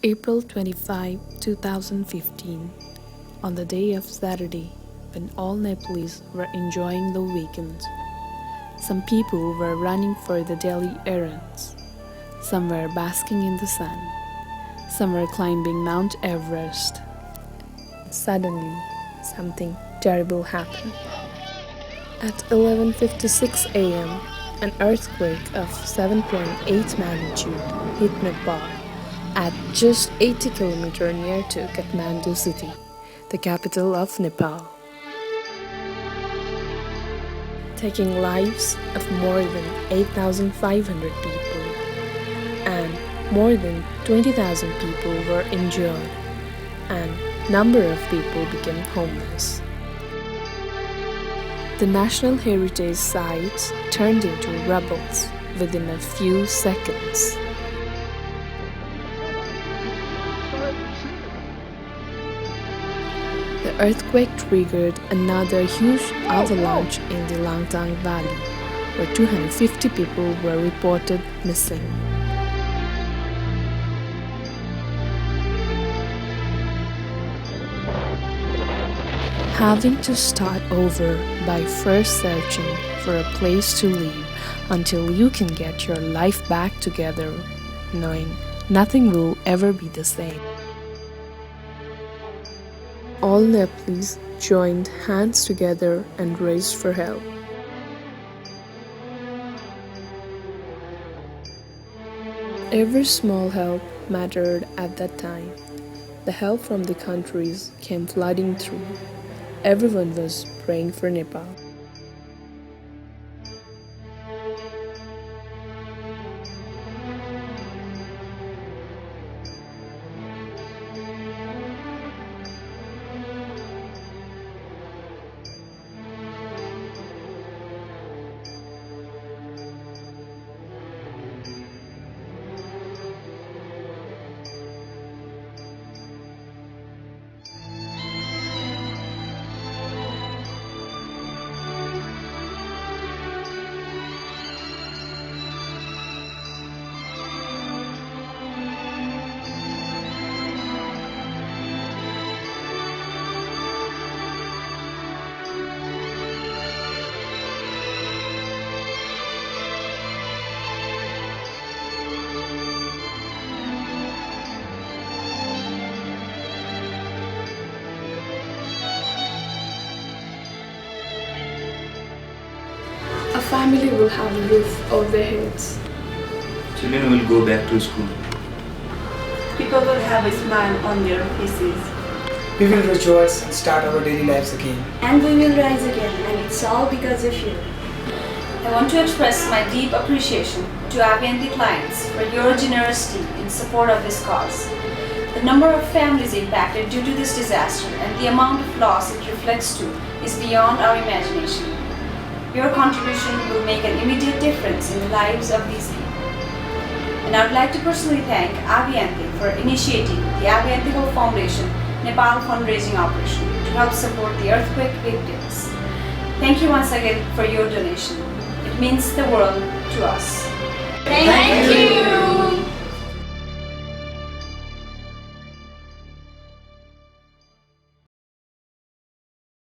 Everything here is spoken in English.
April 25, 2015, on the day of Saturday, when all Nepalese were enjoying the weekend. Some people were running for the daily errands. Some were basking in the sun. Some were climbing Mount Everest. Suddenly, something terrible happened. At 11:56 a.m., an earthquake of 7.8 magnitude hit Nepal at just 80 km near to Kathmandu city, the capital of Nepal, taking lives of more than 8,500 people, and more than 20,000 people were injured, and number of people became homeless. The National Heritage Sites turned into rubbles within a few seconds. The earthquake triggered another huge avalanche in the Langtang Valley, where 250 people were reported missing. Having to start over by first searching for a place to live until you can get your life back together, knowing nothing will ever be the same. All Nepalese joined hands together and raised for help. Every small help mattered at that time. The help from the countries came flooding through. Everyone was praying for Nepal. A family will have a roof over their heads. Children will go back to school. People will have a smile on their faces. We will rejoice and start our daily lives again. And we will rise again, and it's all because of you. I want to express my deep appreciation to Avionte clients for your generosity in support of this cause. The number of families impacted due to this disaster and the amount of loss it reflects to is beyond our imagination. Your contribution will make an immediate difference in the lives of these people. And I would like to personally thank Avionte for initiating the Avionte Hope Foundation Nepal Fundraising operation to help support the earthquake victims. Thank you once again for your donation. It means the world to us. Thank you.